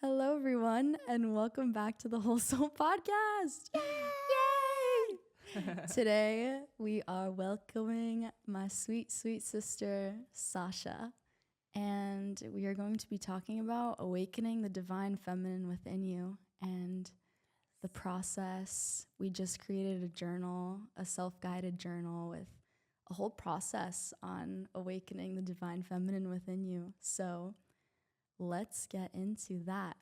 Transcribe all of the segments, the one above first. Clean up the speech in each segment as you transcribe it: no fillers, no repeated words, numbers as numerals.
Hello, everyone, and welcome back to the Whole Soul Podcast. Yay! Today, we are welcoming my sweet, sweet sister, Sasha, and we are going to be talking about awakening the divine feminine within you and the process. We just created a journal, a self-guided journal with a whole process on awakening the divine feminine within you. So let's get into that.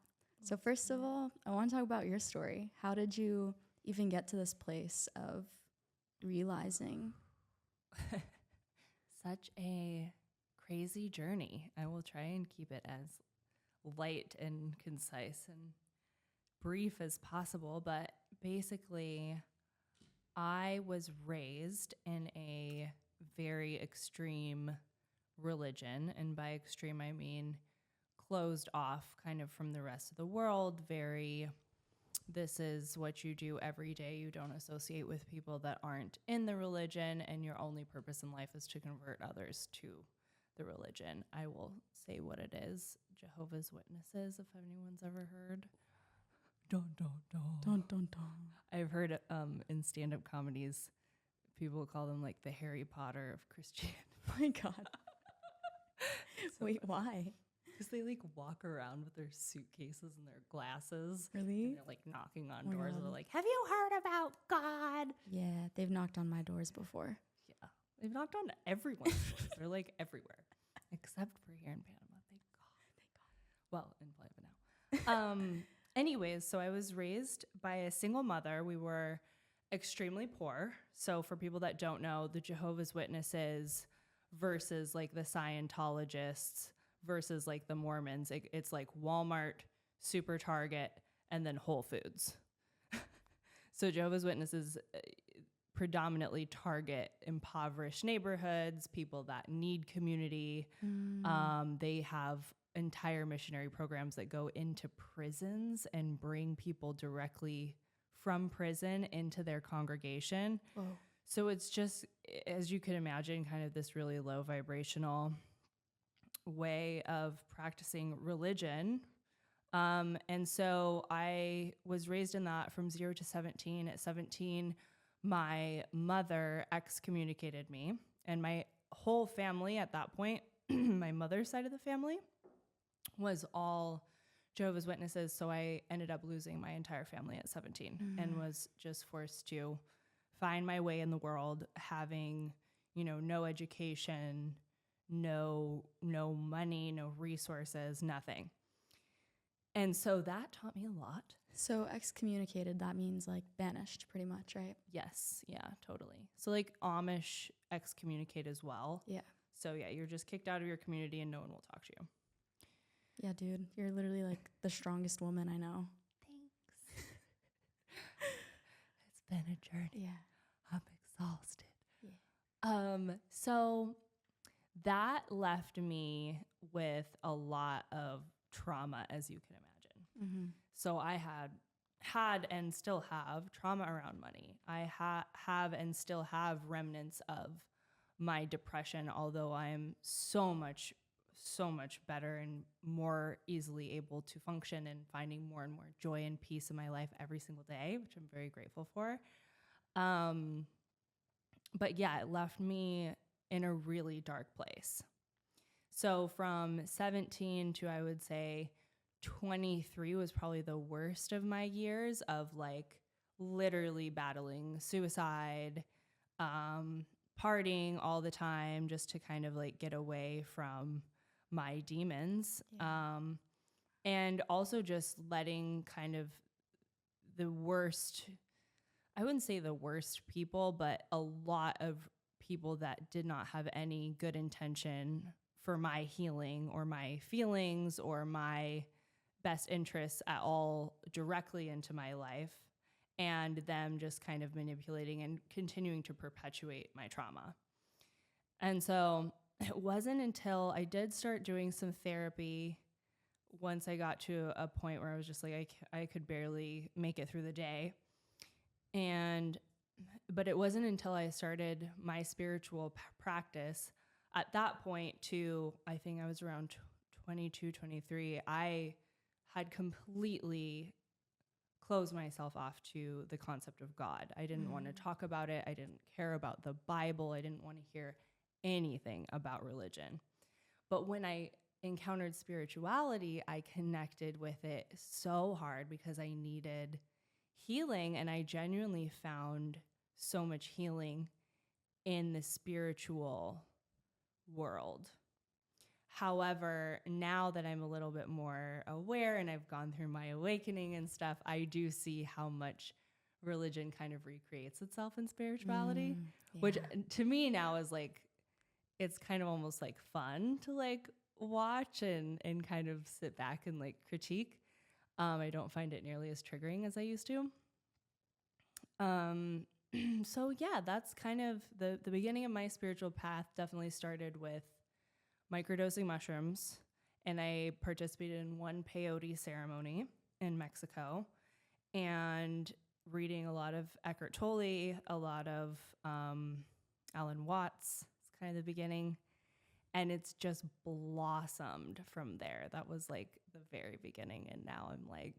So first of all, I want to talk about your story. How did you even get to this place of realizing? Such a crazy journey. I will try and keep it as light and concise and brief as possible. But basically, I was raised in a very extreme religion. And by extreme, I mean closed off kind of from the rest of the world. This is what you do every day. You don't associate with people that aren't in the religion, and your only purpose in life is to convert others to the religion. I will say what it is. Jehovah's Witnesses, if anyone's ever heard. Dun, dun, dun. Dun, dun, dun. I've heard in stand-up comedies, people call them like the Harry Potter of Christianity. Oh my God. Wait, why? Because they like walk around with their suitcases and their glasses. Really? And they're like knocking on Oh my doors. God. And they're like, have you heard about God? Yeah, they've knocked on my doors before. Yeah. They've knocked on everyone's doors. They're like everywhere. Except for here in Panama. Thank God. Well, in Florida now. Anyways, so I was raised by a single mother. We were extremely poor. So for people that don't know, the Jehovah's Witnesses versus like the Scientologists versus like the Mormons, it's like Walmart, Super Target, and then Whole Foods. So Jehovah's Witnesses predominantly target impoverished neighborhoods, people that need community. They have entire missionary programs that go into prisons and bring people directly from prison into their congregation. Whoa. So it's just, as you can imagine, kind of this really low vibrational way of practicing religion. And so I was raised in that from 0 to 17. At 17, my mother excommunicated me, and my whole family at that point, my mother's side of the family, was all Jehovah's Witnesses. So I ended up losing my entire family at 17 and was just forced to find my way in the world, having, no education, no money, no resources, nothing. And so that taught me a lot. So excommunicated, that means like banished pretty much, right? Yes. Yeah, totally. So like Amish excommunicate as well. Yeah. So yeah, you're just kicked out of your community and no one will talk to you. Yeah, dude, you're literally like the strongest woman I know. Thanks. It's been a journey. Yeah. I'm exhausted. Yeah. So that left me with a lot of trauma, as you can imagine. Mm-hmm. So I had and still have trauma around money. I have and still have remnants of my depression, although I am so much better and more easily able to function and finding more and more joy and peace in my life every single day, which I'm very grateful for. But yeah, it left me in a really dark place. So from 17 to, I would say, 23 was probably the worst of my years of like literally battling suicide, partying all the time just to kind of like get away from my demons. Yeah. And also just letting kind of the worst, I wouldn't say the worst people, but a lot of people that did not have any good intention for my healing or my feelings or my best interests at all directly into my life, and them just kind of manipulating and continuing to perpetuate my trauma. And so it wasn't until I did start doing some therapy once I got to a point where I was just like, I could barely make it through the day. But it wasn't until I started my spiritual practice at that point to, I think I was around 22, 23, I had completely closed myself off to the concept of God. I didn't want to talk about it. I didn't care about the Bible. I didn't want to hear anything about religion. But when I encountered spirituality, I connected with it so hard because I needed healing, and I genuinely found so much healing in the spiritual world. However, now that I'm a little bit more aware and I've gone through my awakening and stuff, I do see how much religion kind of recreates itself in spirituality, which to me now is like, it's kind of almost like fun to like watch and kind of sit back and like critique. I don't find it nearly as triggering as I used to. So yeah, that's kind of the beginning of my spiritual path. Definitely started with microdosing mushrooms, and I participated in one peyote ceremony in Mexico, and reading a lot of Eckhart Tolle, a lot of Alan Watts. It's kind of the beginning, and it's just blossomed from there. That was like the very beginning, and now I'm like,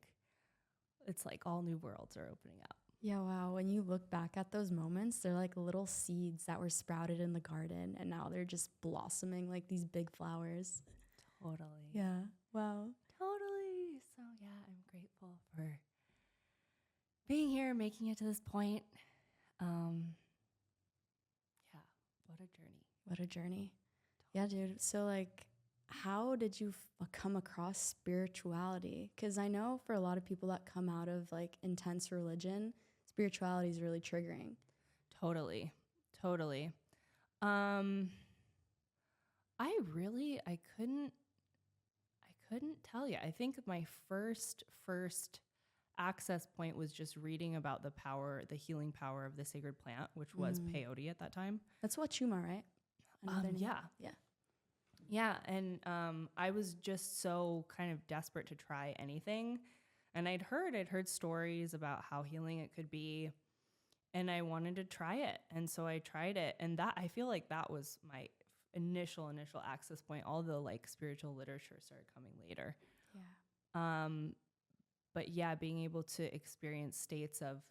it's like all new worlds are opening up. Yeah, wow. When you look back at those moments, they're like little seeds that were sprouted in the garden, and now they're just blossoming like these big flowers. Totally. Yeah. Wow. Totally. So yeah, I'm grateful for being here, making it to this point. Yeah, what a journey. What a journey. Yeah, dude. So like, how did you come across spirituality? Because I know for a lot of people that come out of like intense religion, spirituality is really triggering. Totally. I couldn't tell you. I think my first access point was just reading about the healing power of the sacred plant, which was peyote at that time. That's what Chuma, right? Yeah. Yeah, and I was just so kind of desperate to try anything. And I'd heard stories about how healing it could be, and I wanted to try it. And so I tried it, and that I feel like that was my initial access point. All the like spiritual literature started coming later. Yeah. But yeah, being able to experience states of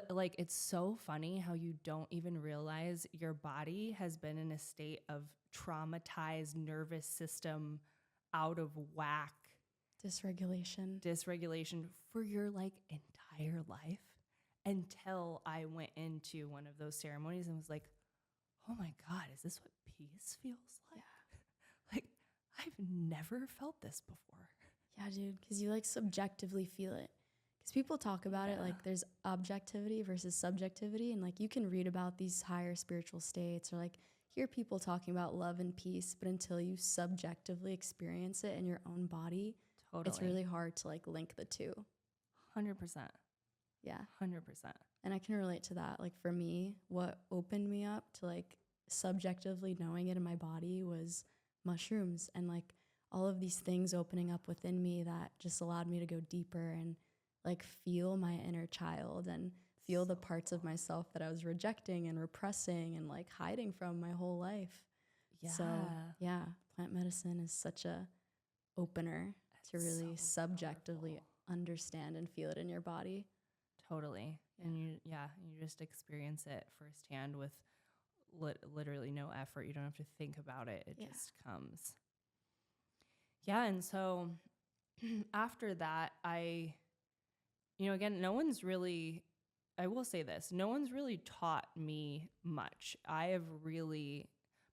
like, it's so funny how you don't even realize your body has been in a state of traumatized nervous system, out of whack, dysregulation for your like entire life, until I went into one of those ceremonies and was like, oh my God, is this what peace feels like? Yeah. Like, I've never felt this before. Yeah, dude, because you like subjectively feel it. Because people talk about it like there's objectivity versus subjectivity, and like you can read about these higher spiritual states or like hear people talking about love and peace, but until you subjectively experience it in your own body, it's really hard to like link the two. 100%. Yeah. 100%. And I can relate to that. Like for me, what opened me up to like subjectively knowing it in my body was mushrooms, and like all of these things opening up within me that just allowed me to go deeper and like feel my inner child and feel the parts of myself that I was rejecting and repressing and like hiding from my whole life. Yeah. So yeah, plant medicine is such a opener to really subjectively understand and feel it in your body. Totally. Yeah. And you just experience it firsthand with literally no effort. You don't have to think about it. It just comes. Yeah. And so after that, again, no one's really taught me much. I have really,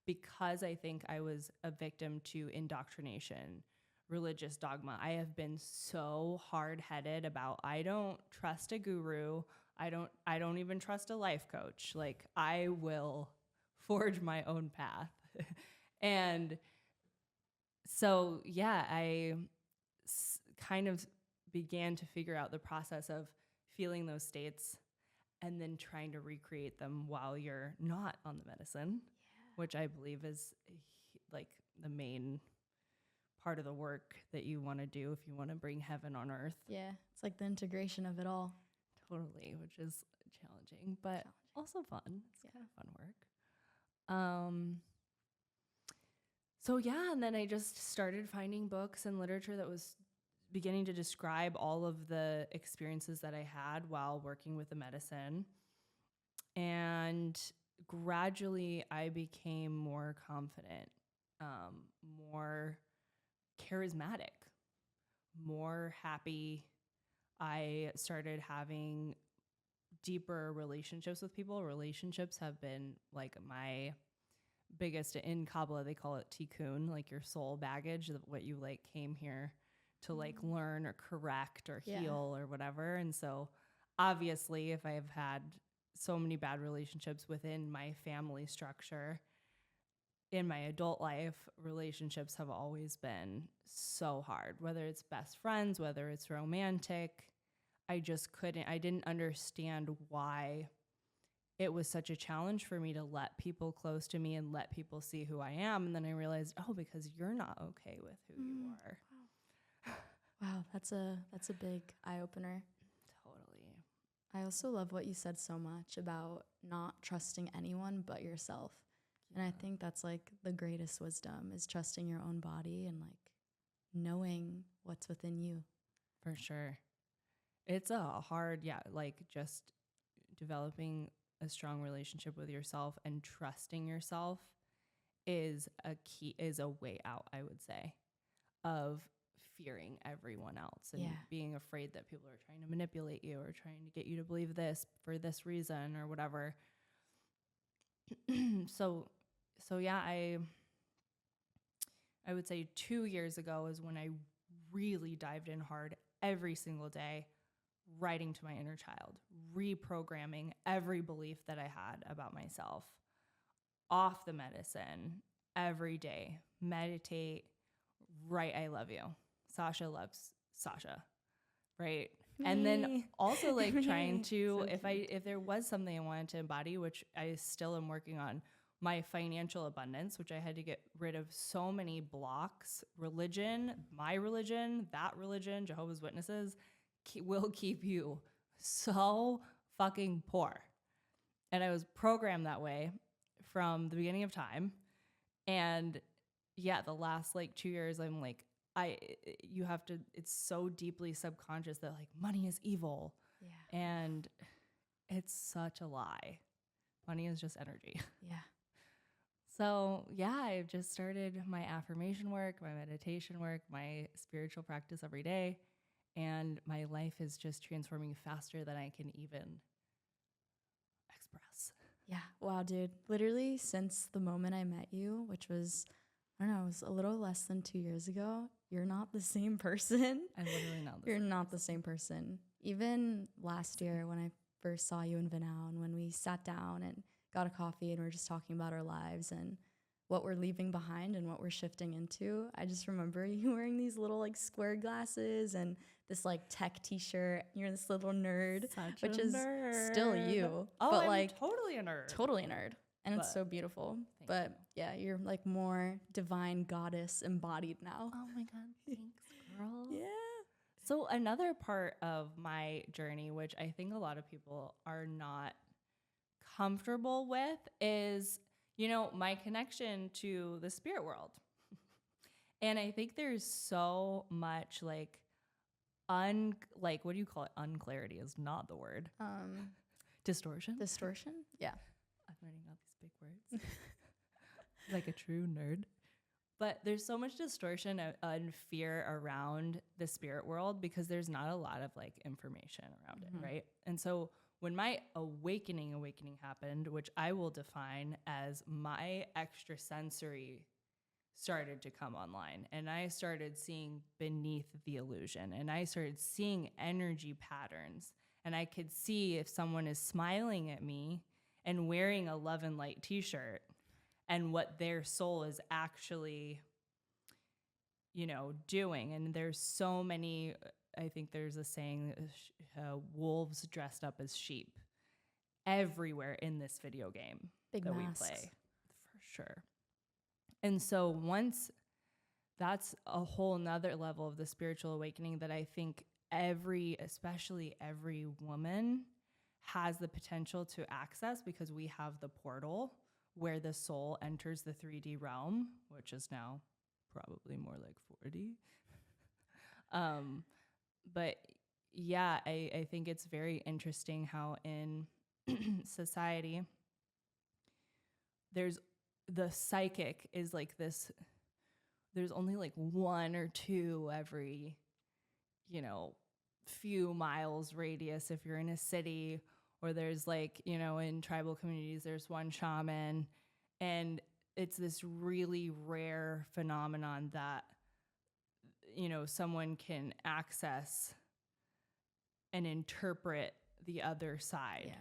because I think I was a victim to indoctrination, religious dogma, I have been so hard-headed about, I don't trust a guru. I don't even trust a life coach. Like, I will forge my own path. And so, yeah, I kind of began to figure out the process of feeling those states and then trying to recreate them while you're not on the medicine, which I believe is like the main part of the work that you want to do if you want to bring heaven on earth. Yeah, it's like the integration of it all. Totally, which is challenging, but also fun. It's kind of fun work. So yeah, and then I just started finding books and literature that was beginning to describe all of the experiences that I had while working with the medicine. And gradually I became more confident, more charismatic, more happy. I started having deeper relationships with people. Relationships have been like my biggest, in Kabbalah, they call it tikkun, like your soul baggage, what you like came here to like learn or correct or heal or whatever. And so obviously if I've had so many bad relationships within my family structure, in my adult life, relationships have always been so hard, whether it's best friends, whether it's romantic. I didn't understand why it was such a challenge for me to let people close to me and let people see who I am. And then I realized, oh, because you're not okay with who you are. Wow, that's a big eye opener. Totally. I also love what you said so much about not trusting anyone but yourself. And I think that's like the greatest wisdom, is trusting your own body and like knowing what's within you. For sure. It's a hard, like just developing a strong relationship with yourself and trusting yourself is a way out, I would say, of fearing everyone else and being afraid that people are trying to manipulate you or trying to get you to believe this for this reason or whatever. So yeah, I would say 2 years ago is when I really dived in hard every single day, writing to my inner child, reprogramming every belief that I had about myself, off the medicine every day, meditate, write I love you. Sasha loves Sasha, right? Me. And then also like trying to, so if there was something I wanted to embody, which I still am working on, my financial abundance, which I had to get rid of so many blocks. Religion, my religion, that religion, Jehovah's Witnesses, will keep you so fucking poor. And I was programmed that way from the beginning of time. And yeah, the last like 2 years, I'm like, it's so deeply subconscious that like money is evil. Yeah. And it's such a lie. Money is just energy. Yeah. So yeah, I've just started my affirmation work, my meditation work, my spiritual practice every day. And my life is just transforming faster than I can even express. Yeah. Wow, dude. Literally since the moment I met you, which was, I don't know, it was a little less than 2 years ago, you're not the same person. I'm literally not You're not the same person. Even last year when I first saw you in Vinau and when we sat down and got a coffee and we were just talking about our lives and what we're leaving behind and what we're shifting into, I just remember you wearing these little like square glasses and this like tech t-shirt. You're this little nerd, which is still you. Oh, but I'm like totally a nerd. Totally a nerd. And it's so beautiful. But yeah, you're like more divine goddess embodied now. Oh my God. Thanks, girl. Yeah. So another part of my journey, which I think a lot of people are not comfortable with, is, you know, my connection to the spirit world. And I think there's so much like what do you call it? Unclarity is not the word. Distortion? Distortion? Yeah. I'm learning all these big words. Like a true nerd. But there's so much distortion and fear around the spirit world because there's not a lot of like information around it, right? And so when my awakening happened, which I will define as my extrasensory started to come online, and I started seeing beneath the illusion, and I started seeing energy patterns, and I could see if someone is smiling at me and wearing a Love and Light t-shirt and what their soul is actually, you know, doing. And there's so many, I think there's a saying, wolves dressed up as sheep everywhere in this video game Big that masks. We play, for sure. And so once that's a whole nother level of the spiritual awakening that I think especially every woman has the potential to access, because we have the portal where the soul enters the 3D realm, which is now probably more like 4D. But yeah, I think it's very interesting how in society, there's the psychic is like this, there's only like one or two every, few miles radius if you're in a city, or there's like, in tribal communities, there's one shaman. And it's this really rare phenomenon that, someone can access and interpret the other side,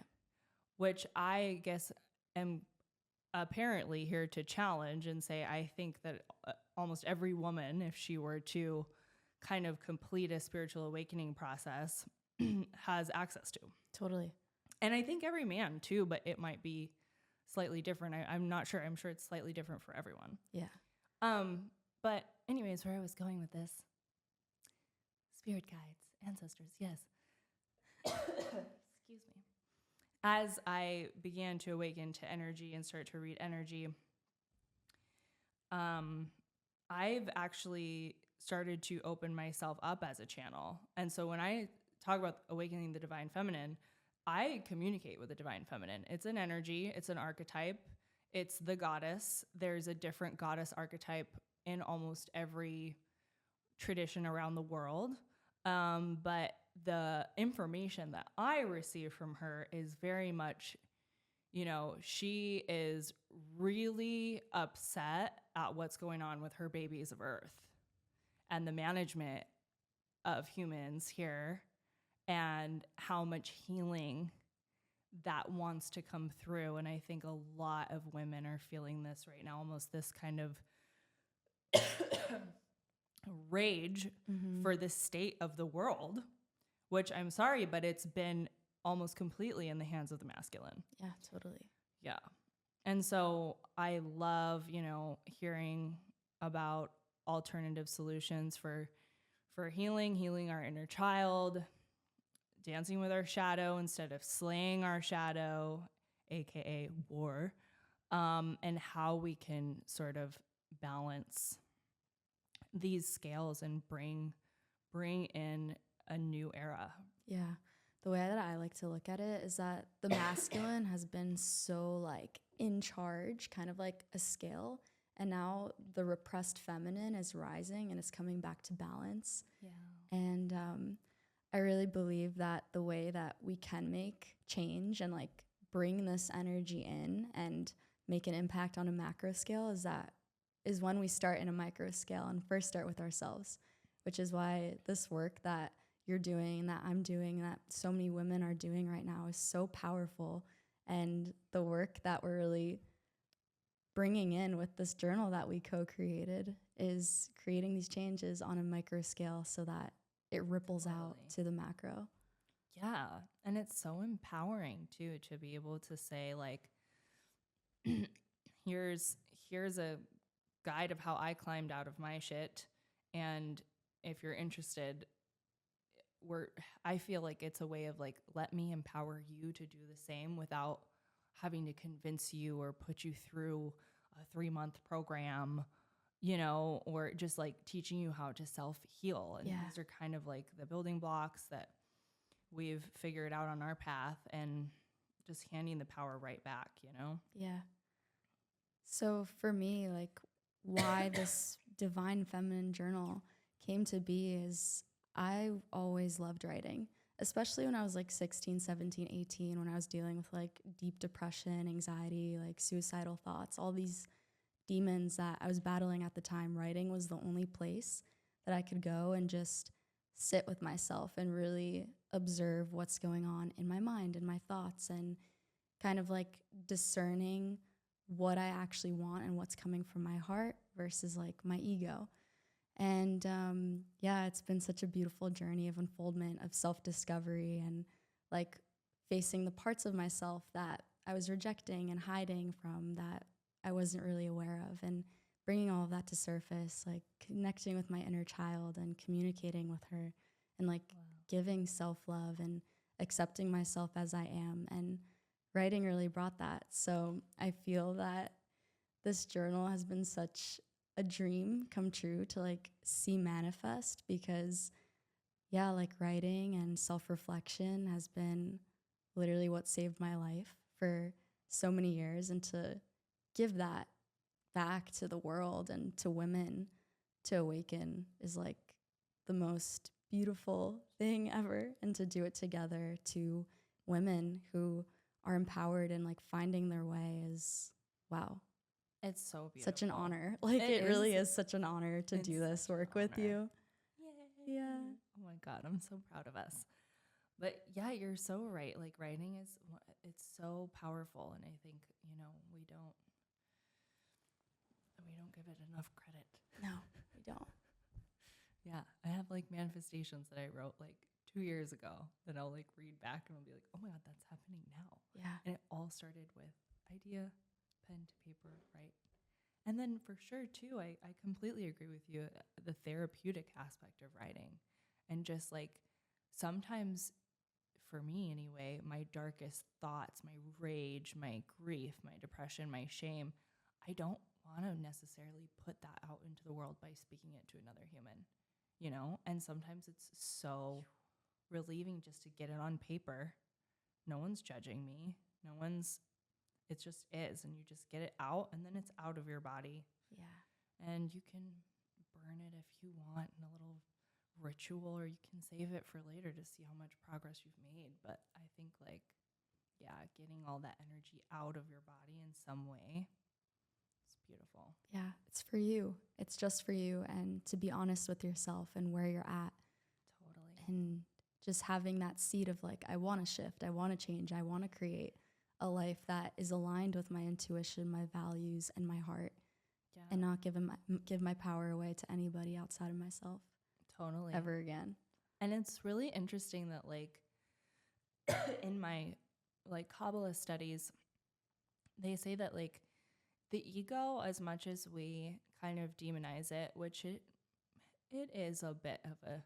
which I guess am apparently here to challenge and say, I think that almost every woman, if she were to kind of complete a spiritual awakening process, has access to. Totally. And I think every man too, but it might be slightly different. I'm not sure. I'm sure it's slightly different for everyone. Yeah. But anyways, where I was going with this, spirit guides, ancestors, yes. Excuse me. As I began to awaken to energy and start to read energy, I've actually started to open myself up as a channel. And so when I talk about awakening the divine feminine, I communicate with the divine feminine. It's an energy, it's an archetype, it's the goddess. There's a different goddess archetype in almost every tradition around the world. But the information that I receive from her is very much, she is really upset at what's going on with her babies of Earth and the management of humans here, and how much healing that wants to come through. And I think a lot of women are feeling this right now, almost this kind of rage for the state of the world, which I'm sorry, but it's been almost completely in the hands of the masculine. Yeah, totally. Yeah. And so I love, hearing about alternative solutions for healing our inner child, dancing with our shadow instead of slaying our shadow, aka war, and how we can sort of balance these scales and bring in a new era. Yeah. The way that I like to look at it is that the masculine has been so like in charge, kind of like a scale. And now the repressed feminine is rising and it's coming back to balance. Yeah. And I really believe that the way that we can make change and like bring this energy in and make an impact on a macro scale is when we start in a micro scale and first start with ourselves, which is why this work that you're doing, that I'm doing, that so many women are doing right now is so powerful. And the work that we're really bringing in with this journal that we co-created is creating these changes on a micro scale so that it ripples out to the macro. Yeah. And it's so empowering too, to be able to say like, here's a guide of how I climbed out of my shit. And if you're interested, I feel like it's a way of like, let me empower you to do the same without having to convince you or put you through a 3-month program, or just like teaching you how to self-heal. And these are kind of like the building blocks that we've figured out on our path, and just handing the power right back, Yeah. So for me, like why this divine feminine journal came to be is I always loved writing, especially when I was like 16, 17, 18, when I was dealing with like deep depression, anxiety, like suicidal thoughts, all these demons that I was battling at the time. Writing was the only place that I could go and just sit with myself and really observe what's going on in my mind and my thoughts, and kind of like discerning what I actually want and what's coming from my heart versus like my ego. And it's been such a beautiful journey of unfoldment, of self-discovery, and like facing the parts of myself that I was rejecting and hiding from, that I wasn't really aware of, and bringing all of that to surface, like connecting with my inner child and communicating with her, and like giving self-love and accepting myself as I am. And writing really brought that. So I feel that this journal has been such a dream come true to like see manifest, because yeah, like writing and self-reflection has been literally what saved my life for so many years, and to give that back to the world and to women to awaken is like the most beautiful thing ever. And to do it together to women who are empowered and like finding their way is, wow, It's so beautiful. such an honor. Like it really is such an honor to do this work with you. Yay. Yeah. Oh my God, I'm so proud of us. But yeah, you're so right. Like writing it's so powerful, and I think, you know, we don't give it enough credit. No, we don't. Yeah, I have like manifestations that I wrote like 2 years ago that I'll like read back and I'll be like, oh my God, that's happening now. Yeah. And it all started with idea, pen to paper, right? And then for sure too, I completely agree with you, the therapeutic aspect of writing. And just like sometimes, for me anyway, my darkest thoughts, my rage, my grief, my depression, my shame, I don't want to necessarily put that out into the world by speaking it to another human, you know? And sometimes it's so relieving just to get it on paper. No one's judging me. It just is. And you just get it out, and then it's out of your body. Yeah. And you can burn it if you want in a little ritual, or you can save it for later to see how much progress you've made. But I think like, yeah, getting all that energy out of your body in some way, it's beautiful. Yeah, it's for you. It's just for you. And to be honest with yourself and where you're at. Totally. And just having that seed of like, I want to shift, I want to change, I want to create a life that is aligned with my intuition, my values, and my heart. Yeah. And not give my power away to anybody outside of myself. Totally. Ever again. And it's really interesting that like in my like Kabbalah studies, they say that like the ego, as much as we kind of demonize it, which it is a bit of a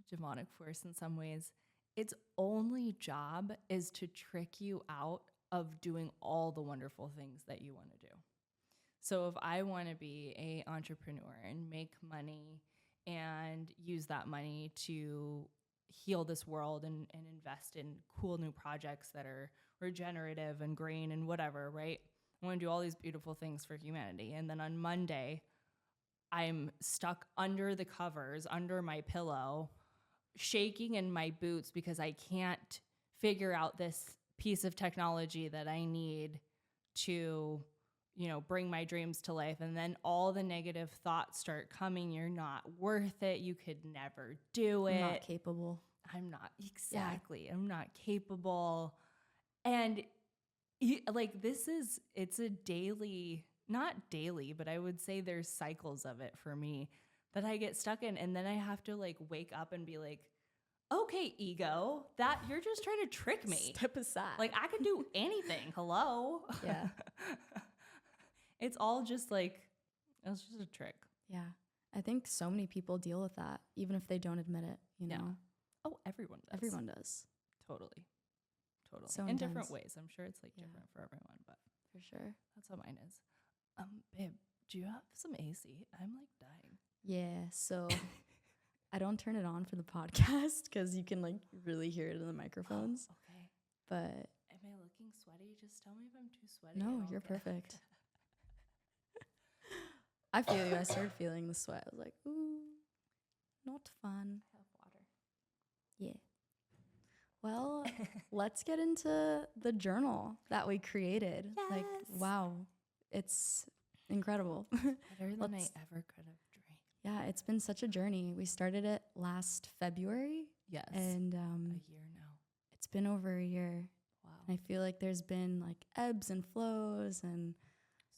demonic force in some ways, its only job is to trick you out of doing all the wonderful things that you want to do. So if I want to be an entrepreneur and make money and use that money to heal this world and invest in cool new projects that are regenerative and green and whatever, right? I want to do all these beautiful things for humanity. And then on Monday, I'm stuck under the covers, under my pillow, shaking in my boots because I can't figure out this piece of technology that I need to, you know, bring my dreams to life. And then all the negative thoughts start coming. You're not worth it. You could never do it. I'm not capable. I'm not. Exactly. Yeah. I'm not capable. And like, it's a daily, not daily, but I would say there's cycles of it for me that I get stuck in. And then I have to like wake up and be like, okay, ego, that you're just trying to trick me. Step aside. Like I can do anything. Hello. Yeah. It's all just like, it's just a trick. Yeah. I think so many people deal with that, even if they don't admit it, you know? Yeah. Oh, everyone does. Everyone does. Totally. So in intense. different ways. I'm sure it's like different for everyone, but for sure. That's how mine is. Babe, do you have some AC? I'm like dying. Yeah. So I don't turn it on for the podcast because you can like really hear it in the microphones. Oh, okay. But am I looking sweaty? Just tell me if I'm too sweaty. No, you're perfect. I feel you. I started feeling the sweat. I was like, ooh, not fun. I have water. Yeah. Well, let's get into the journal that we created. Yes. Like, wow, it's incredible. Better than I ever could have dreamed. Yeah, it's been such a journey. We started it last February. Yes. And a year now. It's been over a year. Wow. And I feel like there's been like ebbs and flows and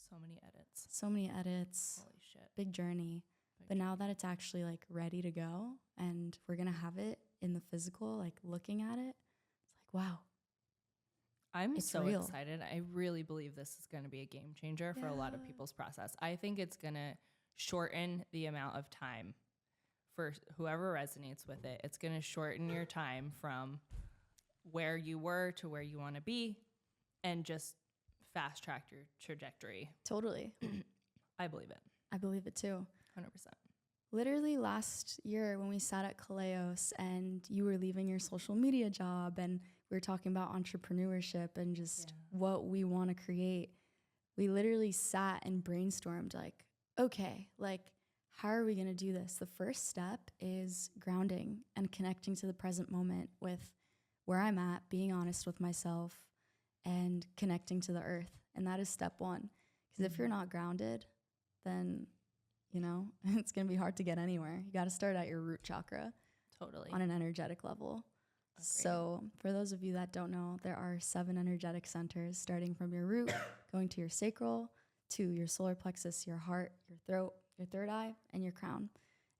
so many edits. Holy shit. Big journey. But now that it's actually like ready to go and we're going to have it in the physical, like looking at it, it's like, wow. I'm so excited. I really believe this is going to be a game changer for a lot of people's process. I think it's going to shorten the amount of time for whoever resonates with it. It's going to shorten your time from where you were to where you want to be and just fast track your trajectory. Totally. I believe it. I believe it too. 100%. literally last year when we sat at Kaleos and you were leaving your social media job and we were talking about entrepreneurship and just what we want to create, we literally sat and brainstormed like, okay, like, how are we going to do this? The first step is grounding and connecting to the present moment with where I'm at, being honest with myself and connecting to the earth. And that is step one. Because if you're not grounded, then, you know, it's going to be hard to get anywhere. You got to start at your root chakra. Totally. On an energetic level. Agreed. So for those of you that don't know, there are 7 energetic centers starting from your root, going to your sacral, to your solar plexus, your heart, your throat, your third eye, and your crown.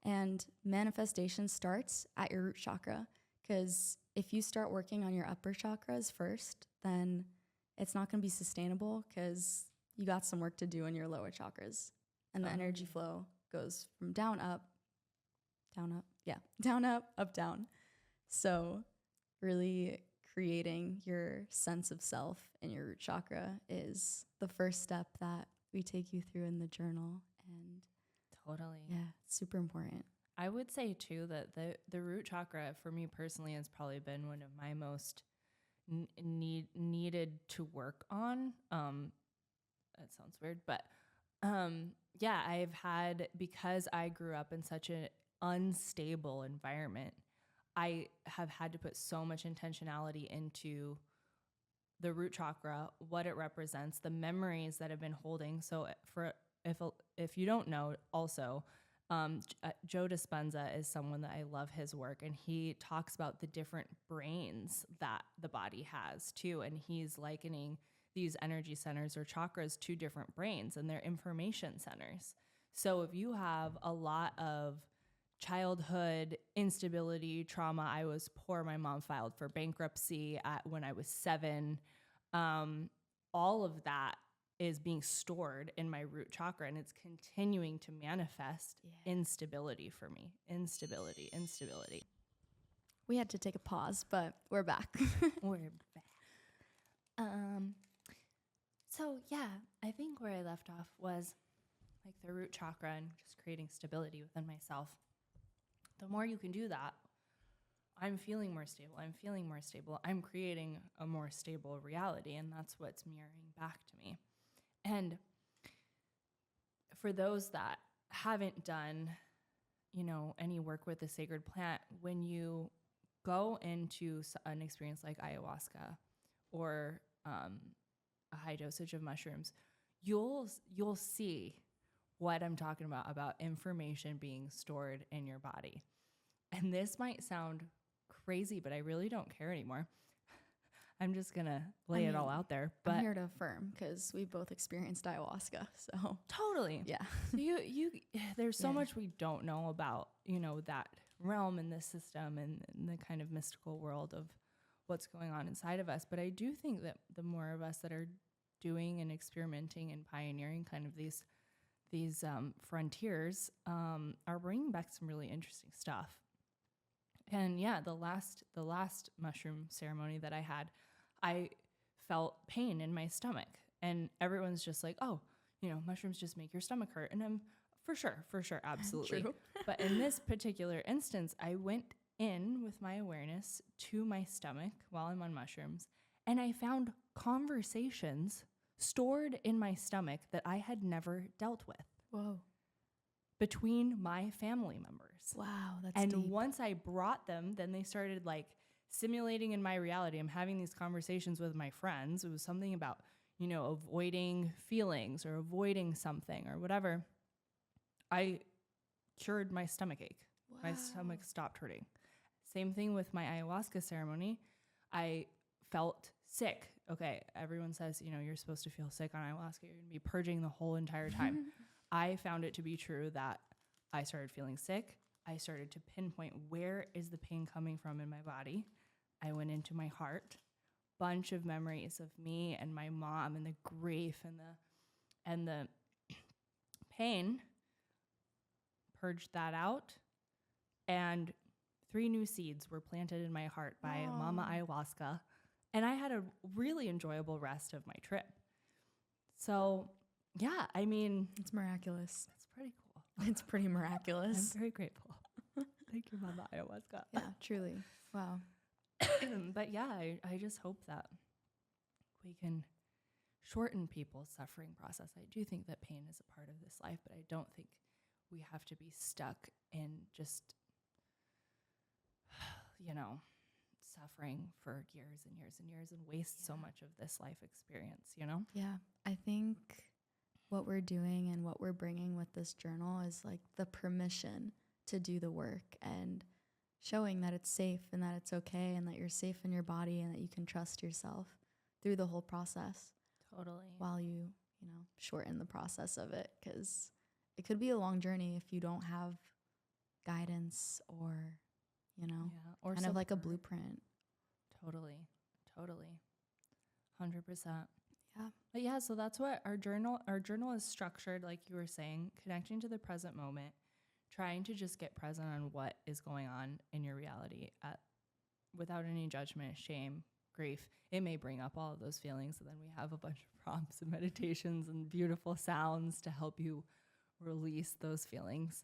And manifestation starts at your root chakra, because if you start working on your upper chakras first, then it's not going to be sustainable because you got some work to do in your lower chakras. And the energy flow goes from down, up, down. So really creating your sense of self in your root chakra is the first step that we take you through in the journal. And totally. Yeah, it's super important. I would say too that the root chakra for me personally has probably been one of my most needed to work on. That sounds weird, but yeah, I've had, because I grew up in such an unstable environment, I have had to put so much intentionality into the root chakra, what it represents, the memories that I've been holding. So if you don't know, also, Joe Dispenza is someone that I love his work, and he talks about the different brains that the body has too, and he's likening these energy centers or chakras to different brains, and they're information centers. So if you have a lot of childhood instability, trauma, I was poor, my mom filed for bankruptcy when I was 7, all of that is being stored in my root chakra, and it's continuing to manifest instability for me. Instability. We had to take a pause, but we're back. We're back. So yeah, I think where I left off was like the root chakra and just creating stability within myself. The more you can do that, I'm feeling more stable. I'm creating a more stable reality, and that's what's mirroring back to me. And for those that haven't done, any work with the sacred plant, when you go into an experience like ayahuasca or a high dosage of mushrooms, you'll see what I'm talking about information being stored in your body. And this might sound crazy, but I really don't care anymore. I'm just going to lay it all out there. But I'm here to affirm because we both experienced ayahuasca. So totally. Yeah. So there's so much we don't know about, that realm and this system and the kind of mystical world of what's going on inside of us. But I do think that the more of us that are doing and experimenting and pioneering kind of these frontiers are bringing back some really interesting stuff. And yeah, the last mushroom ceremony that I had, I felt pain in my stomach, and everyone's just like, oh, mushrooms just make your stomach hurt. And I'm for sure, absolutely. True. But in this particular instance, I went in with my awareness to my stomach while I'm on mushrooms, and I found conversations stored in my stomach that I had never dealt with. Whoa. Between my family members. Wow, that's and deep. Once I brought them, then they started like simulating in my reality. I'm having these conversations with my friends. It was something about, avoiding feelings or avoiding something or whatever. I cured my stomach ache. Wow. My stomach stopped hurting. Same thing with my ayahuasca ceremony. I felt sick. Okay, everyone says, you're supposed to feel sick on ayahuasca. You're going to be purging the whole entire time. I found it to be true that I started feeling sick. I started to pinpoint where is the pain coming from in my body. I went into my heart, bunch of memories of me and my mom and the grief and the pain, purged that out, and 3 new seeds were planted in my heart by Mama Ayahuasca, and I had a really enjoyable rest of my trip. So yeah, I mean, it's miraculous. It's pretty cool. It's pretty miraculous. I'm very grateful. Thank you, Mama Ayahuasca. Yeah, truly. Wow. But yeah, I just hope that we can shorten people's suffering process. I do think that pain is a part of this life, but I don't think we have to be stuck in just, suffering for years and years and years and waste so much of this life experience, Yeah. I think what we're doing and what we're bringing with this journal is like the permission to do the work and showing that it's safe and that it's okay and that you're safe in your body and that you can trust yourself through the whole process. Totally. While you shorten the process of it, because it could be a long journey if you don't have guidance or, or kind of like a blueprint. Totally. 100%. Yeah. But yeah, so that's what our journal is structured, like you were saying, connecting to the present moment, trying to just get present on what is going on in your reality without any judgment, shame, grief. It may bring up all of those feelings, and then we have a bunch of prompts and meditations and beautiful sounds to help you release those feelings.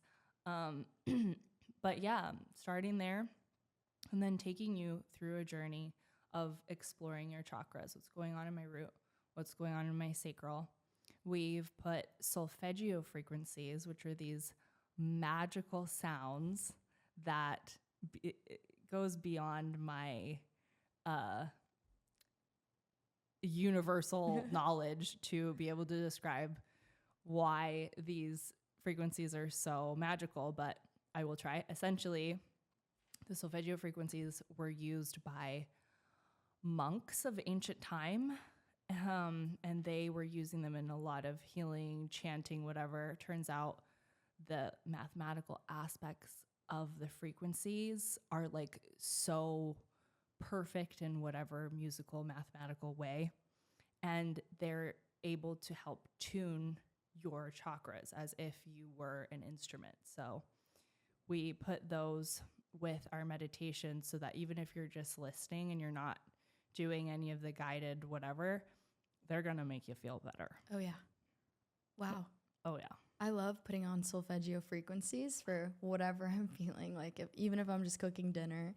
But yeah, starting there and then taking you through a journey of exploring your chakras, what's going on in my root, what's going on in my sacral. We've put Solfeggio frequencies, which are these magical sounds that it goes beyond my universal knowledge to be able to describe why these frequencies are so magical, but I will try. Essentially, the Solfeggio frequencies were used by monks of ancient time, and they were using them in a lot of healing, chanting, whatever. Turns out the mathematical aspects of the frequencies are like so perfect in whatever musical, mathematical way. And they're able to help tune your chakras as if you were an instrument. So we put those with our meditation so that even if you're just listening and you're not doing any of the guided whatever, they're going to make you feel better. Oh, yeah. Wow. Oh, yeah. I love putting on Solfeggio frequencies for whatever I'm feeling. Like even if I'm just cooking dinner,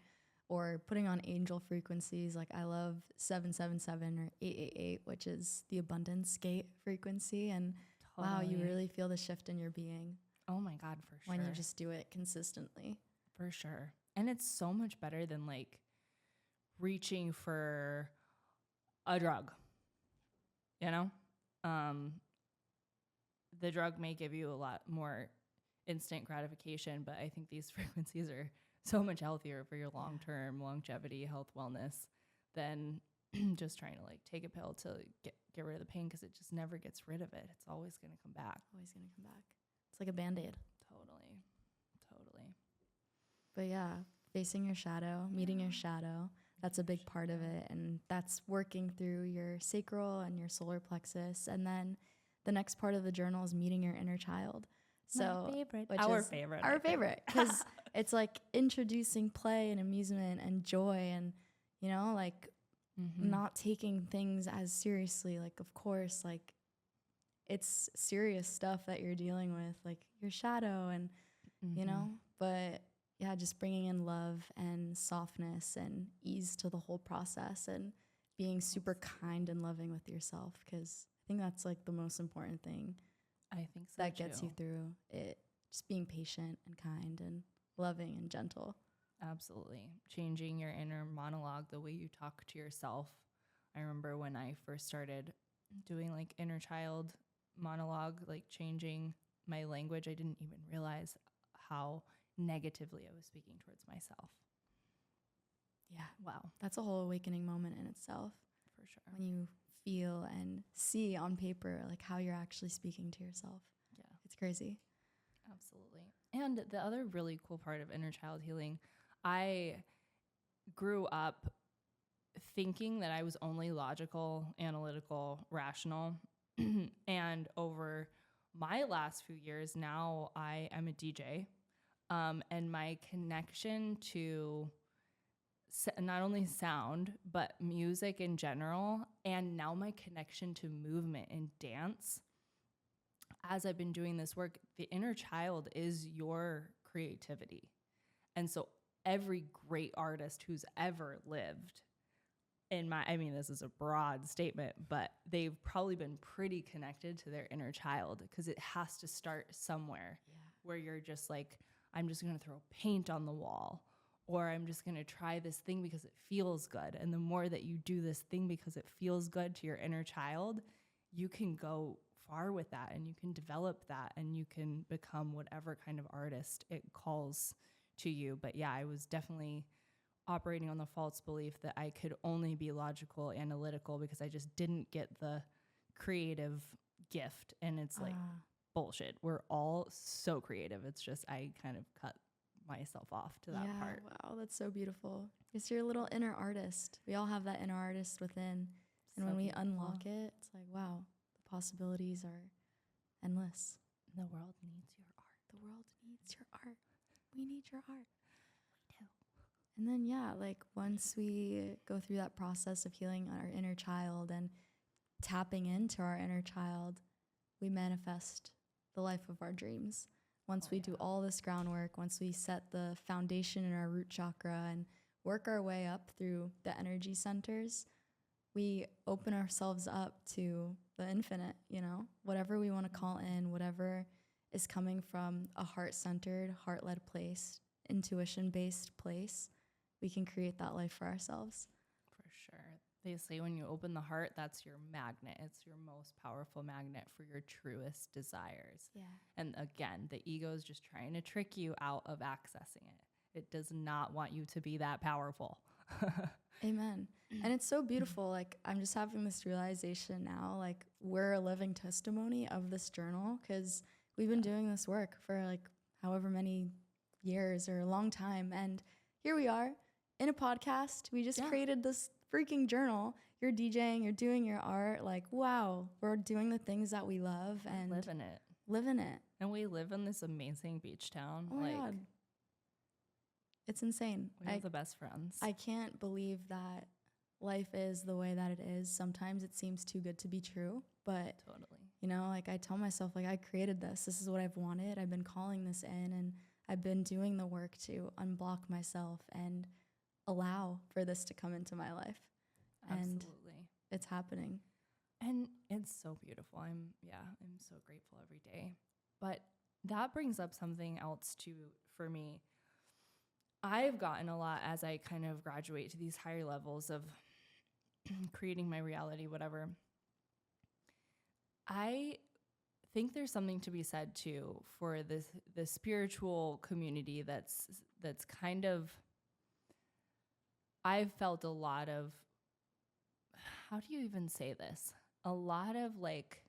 or putting on angel frequencies. Like I love 777 or 888, which is the abundance gate frequency. And wow, you really feel the shift in your being. Oh my God, for sure. When you just do it consistently. For sure. And it's so much better than like reaching for a drug, The drug may give you a lot more instant gratification, but I think these frequencies are so much healthier for your long-term longevity, health, wellness than just trying to like take a pill to get rid of the pain, because it just never gets rid of it. It's always going to come back. Always going to come back. It's like a Band-Aid. Totally. But yeah, facing your shadow, meeting your shadow, that's a big part of it. And that's working through your sacral and your solar plexus. And then the next part of the journal is meeting your inner child. So my favorite. Our favorite. Because it's like introducing play and amusement and joy and, not taking things as seriously. Like, of course, like it's serious stuff that you're dealing with, like your shadow and, but yeah, just bringing in love and softness and ease to the whole process and being super kind and loving with yourself. Because I think that's like the most important thing. I think so that gets you through it. Just being patient and kind and loving and gentle. Absolutely. Changing your inner monologue, the way you talk to yourself. I remember when I first started doing like inner child monologue, like changing my language, I didn't even realize how negatively I was speaking towards myself. Yeah. Wow. That's a whole awakening moment in itself. For sure. When you feel and see on paper like how you're actually speaking to yourself. Yeah. It's crazy. Absolutely. And the other really cool part of inner child healing, I grew up thinking that I was only logical, analytical, rational. And over my last few years now, I am a DJ. And my connection to not only sound, but music in general, and now my connection to movement and dance, as I've been doing this work, the inner child is your creativity. And so every great artist who's ever lived, this is a broad statement, but they've probably been pretty connected to their inner child, because it has to start somewhere where you're just like, I'm just going to throw paint on the wall, or I'm just going to try this thing because it feels good. And the more that you do this thing because it feels good to your inner child, you can go far with that, and you can develop that, and you can become whatever kind of artist it calls to you. But yeah, I was definitely operating on the false belief that I could only be logical, analytical, because I just didn't get the creative gift. And it's like bullshit. We're all so creative. It's just I kind of cut myself off to that part. Wow, that's so beautiful. It's your little inner artist. We all have that inner artist within. And when we unlock it, it's like, wow, the possibilities are endless. The world needs your art. The world needs your art. We need your art. We do. And then, yeah, like once we go through that process of healing our inner child and tapping into our inner child, we manifest the life of our dreams. Once we do all this groundwork, once we set the foundation in our root chakra and work our way up through the energy centers, we open ourselves up to the infinite, whatever we want to call in, whatever is coming from a heart-centered, heart-led place, intuition-based place, we can create that life for ourselves. For sure. They say when you open the heart, that's your magnet. It's your most powerful magnet for your truest desires. Yeah. And again, the ego is just trying to trick you out of accessing it. It does not want you to be that powerful. Amen. And it's so beautiful. Like, I'm just having this realization now, like, we're a living testimony of this journal, because we've been doing this work for like however many years or a long time. And here we are in a podcast. We just created this freaking journal. You're DJing, you're doing your art. Like, wow, we're doing the things that we love and living it. And we live in this amazing beach town. Oh my God. It's insane. We have the best friends. I can't believe that life is the way that it is. Sometimes it seems too good to be true, but totally. Like I tell myself, like, I created this. This is what I've wanted. I've been calling this in, and I've been doing the work to unblock myself and allow for this to come into my life. Absolutely. And it's happening. And it's so beautiful. I'm so grateful every day. But that brings up something else too for me. I've gotten a lot as I kind of graduate to these higher levels of creating my reality, whatever. I think there's something to be said too for the spiritual community that's kind of, I've felt a lot of, how do you even say this? A lot of like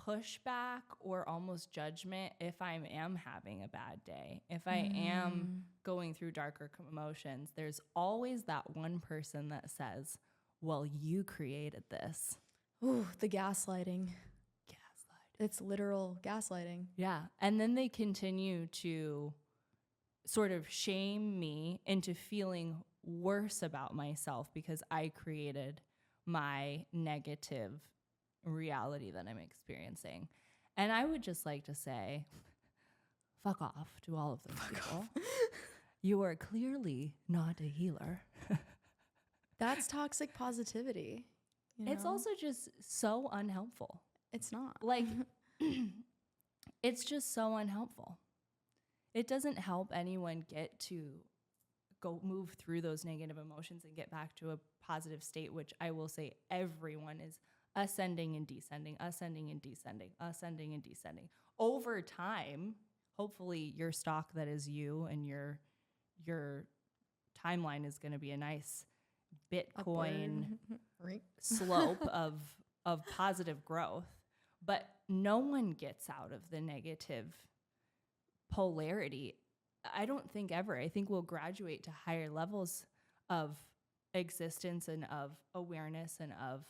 pushback or almost judgment if I am having a bad day. If I am going through darker emotions, there's always that one person that says, well, you created this. Ooh, the gaslighting. It's literal gaslighting. Yeah. And then they continue to sort of shame me into feeling worse about myself because I created my negative reality that I'm experiencing. And I would just like to say, fuck off to all of those people. You are clearly not a healer. That's toxic positivity. It's also just so unhelpful. It's not. Like, it's just so unhelpful. It doesn't help anyone get to go move through those negative emotions and get back to a positive state, which I will say everyone is ascending and descending, ascending and descending, ascending and descending. Over time, hopefully your stock that is you and your timeline is going to be a nice Bitcoin slope of positive growth. But no one gets out of the negative polarity. I don't think ever. I think we'll graduate to higher levels of existence and of awareness and of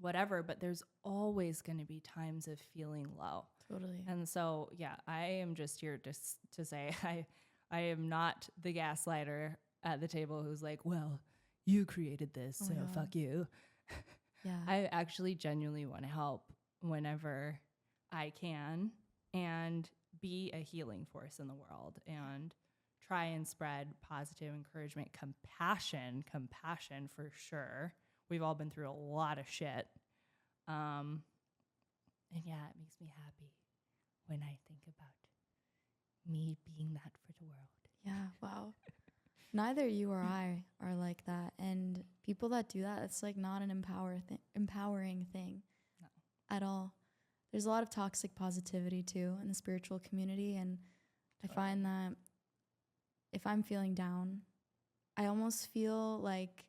whatever, but there's always going to be times of feeling low. Totally. And so, yeah, I am just here to say I am not the gaslighter at the table who's like, well, you created this, so fuck you. Yeah. I actually genuinely want to help whenever I can and be a healing force in the world and try and spread positive encouragement, compassion for sure. We've all been through a lot of shit. And yeah, it makes me happy when I think about me being that for the world. Yeah, wow. Neither you or I are like that. And people that do that, it's like not an empowering thing at all. There's a lot of toxic positivity too in the spiritual community. And I find that if I'm feeling down, I almost feel like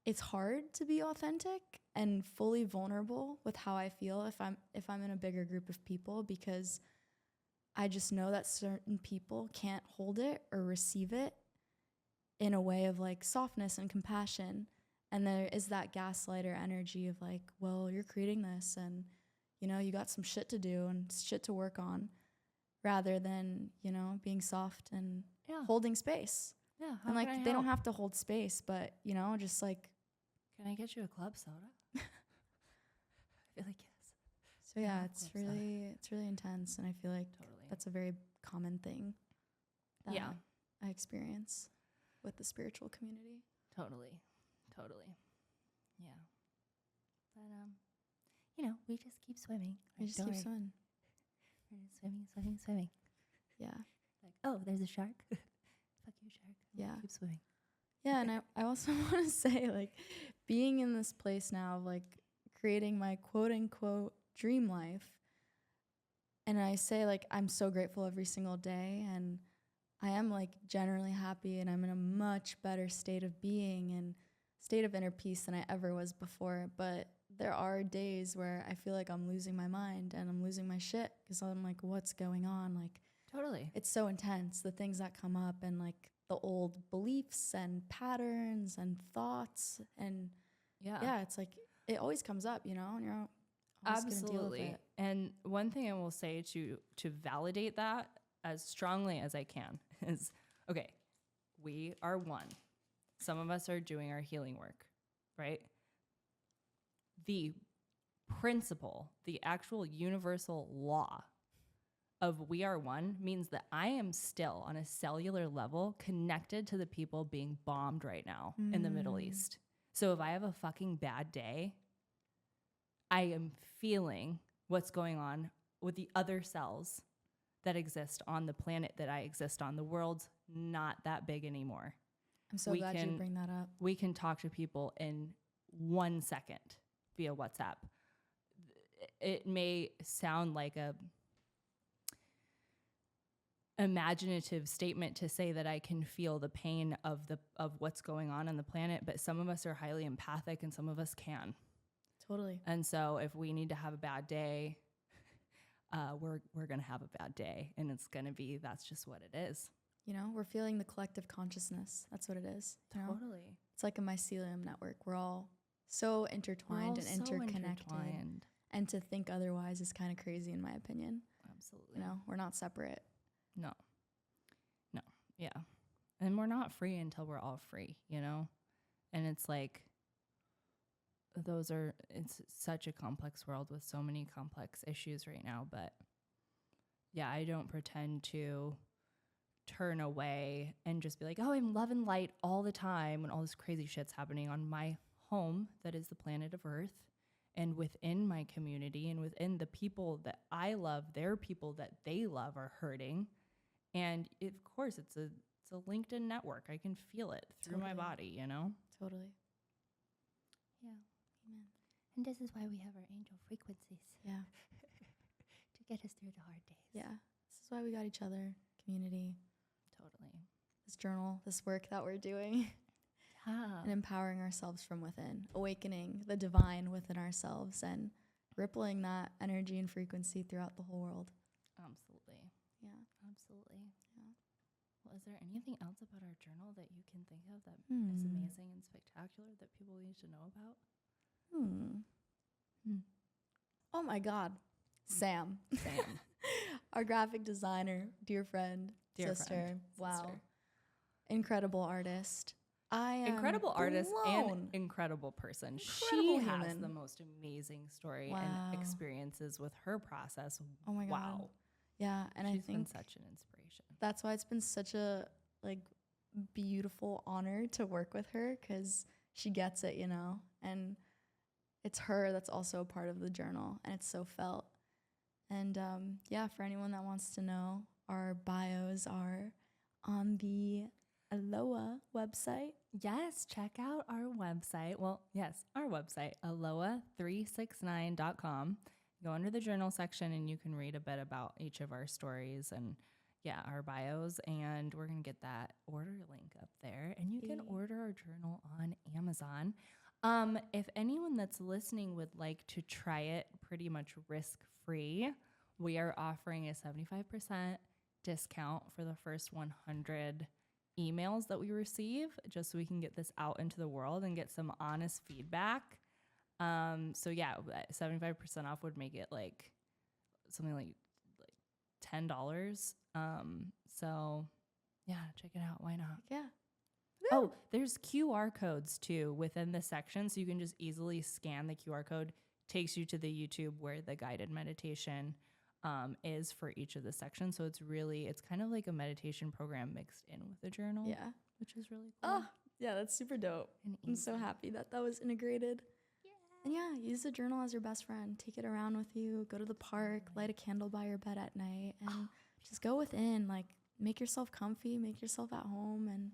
it's hard to be authentic and fully vulnerable with how I feel if I'm in a bigger group of people, because I just know that certain people can't hold it or receive it in a way of like softness and compassion. And there is that gaslighter energy of like, well, you're creating this and, you know, you got some shit to do and shit to work on, rather than, you know, being soft and holding space. Yeah. And like, they don't have to hold space, but, you know, just like, can I get you a club soda? I feel like yes. So yeah, it's really intense. And I feel like that's a very common thing that I experience with the spiritual community. Totally. Yeah. But, you know, we just keep swimming. We just keep swimming. We're swimming. Yeah. Like, oh, there's a shark. Fuck you, shark. Yeah. Keep swimming. Yeah, and I also want to say, like, being in this place now of, like, creating my quote-unquote dream life, and I say, like, I'm so grateful every single day, and I am, like, generally happy, and I'm in a much better state of being and state of inner peace than I ever was before. But there are days where I feel like I'm losing my mind and I'm losing my shit because I'm like, what's going on? Like, totally. It's so intense, the things that come up and, like, the old beliefs and patterns and thoughts. And yeah, it's like, it always comes up, you know, and you're always gonna deal with it. And one thing I will say to validate that as strongly as I can is, okay, we are one. Some of us are doing our healing work, right? The principle, the actual universal law of we are one means that I am still on a cellular level connected to the people being bombed right now in the Middle East. So if I have a fucking bad day, I am feeling what's going on with the other cells that exist on the planet that I exist on. The world's not that big anymore. I'm so glad you bring that up. We can talk to people in 1 second via WhatsApp. It may sound like a imaginative statement to say that I can feel the pain of what's going on the planet, but some of us are highly empathic and some of us can. Totally. And so if we need to have a bad day, we're going to have a bad day, and that's just what it is. You know, we're feeling the collective consciousness. That's what it is. Totally. You know? It's like a mycelium network. We're all so intertwined and interconnected. And to think otherwise is kind of crazy, in my opinion. Absolutely. You know, we're not separate. No. Yeah. And we're not free until we're all free, you know? And it's like, it's such a complex world with so many complex issues right now. But yeah, I don't pretend to turn away and just be like, oh, I'm love and light all the time when all this crazy shit's happening on my home that is the planet of Earth, and within my community and within the people that I love, their people that they love are hurting. And of course, it's a LinkedIn network. I can feel it through my body, you know? Totally. Yeah. Amen. And this is why we have our angel frequencies. Yeah. To get us through the hard days. Yeah. This is why we got each other, community. Totally. This journal, this work that we're doing. And empowering ourselves from within, awakening the divine within ourselves and rippling that energy and frequency throughout the whole world. Absolutely. Yeah. Absolutely. Yeah. Well, is there anything else about our journal that you can think of that is amazing and spectacular that people need to know about? Oh my God. Sam. Our graphic designer, dear friend, sister. Wow. Incredible artist. I am incredible artist blown. and incredible person. Incredible She has human. the most amazing story Wow. and experiences with her process. Oh my God. Wow. Yeah, and She's I think been such an inspiration. that's why it's been such a like beautiful honor to work with her, because she gets it, you know, and it's her that's also a part of the journal, and it's so felt. And yeah, for anyone that wants to know, our bios are on the Aloha website. Yes, check out our website. Well, yes, our website, aloha369.com. Go under the journal section and you can read a bit about each of our stories and our bios. And we're going to get that order link up there. And you can order our journal on Amazon. If anyone that's listening would like to try it pretty much risk-free, we are offering a 75% discount for the first 100 emails that we receive, just so we can get this out into the world and get some honest feedback. So yeah, 75% off would make it like something like $10. So yeah, check it out. Why not? Yeah. Oh, there's QR codes too within the section, so you can just easily scan the QR code. Takes you to the YouTube where the guided meditation is for each of the sections. So it's kind of like a meditation program mixed in with the journal. Yeah. Which is really cool. Oh, yeah, that's super dope. And I'm so easy. happy that was integrated. And yeah, use the journal as your best friend. Take it around with you. Go to the park, light a candle by your bed at night, and just go within. Like, make yourself comfy, make yourself at home. And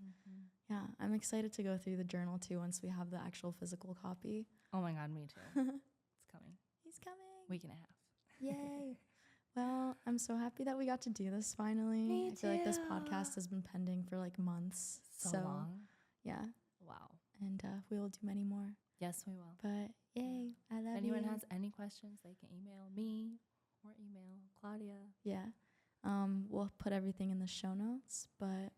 yeah, I'm excited to go through the journal too once we have the actual physical copy. Oh my God, me too. It's coming. He's coming. Week and a half. Yay. Well, I'm so happy that we got to do this finally. Me I feel like this too. podcast has been pending for like months. So long. Yeah. Wow. And we will do many more. Yes, we will. But yay, I love If anyone you. has any questions, they can email me or email Claudia. Yeah. We'll put everything in the show notes. But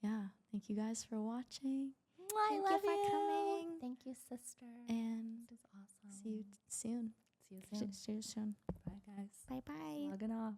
yeah, thank you guys for watching. I love you for coming. Thank you, sister. And this is awesome. see you soon. See you soon. See you soon. Bye, guys. Bye bye. Logging off.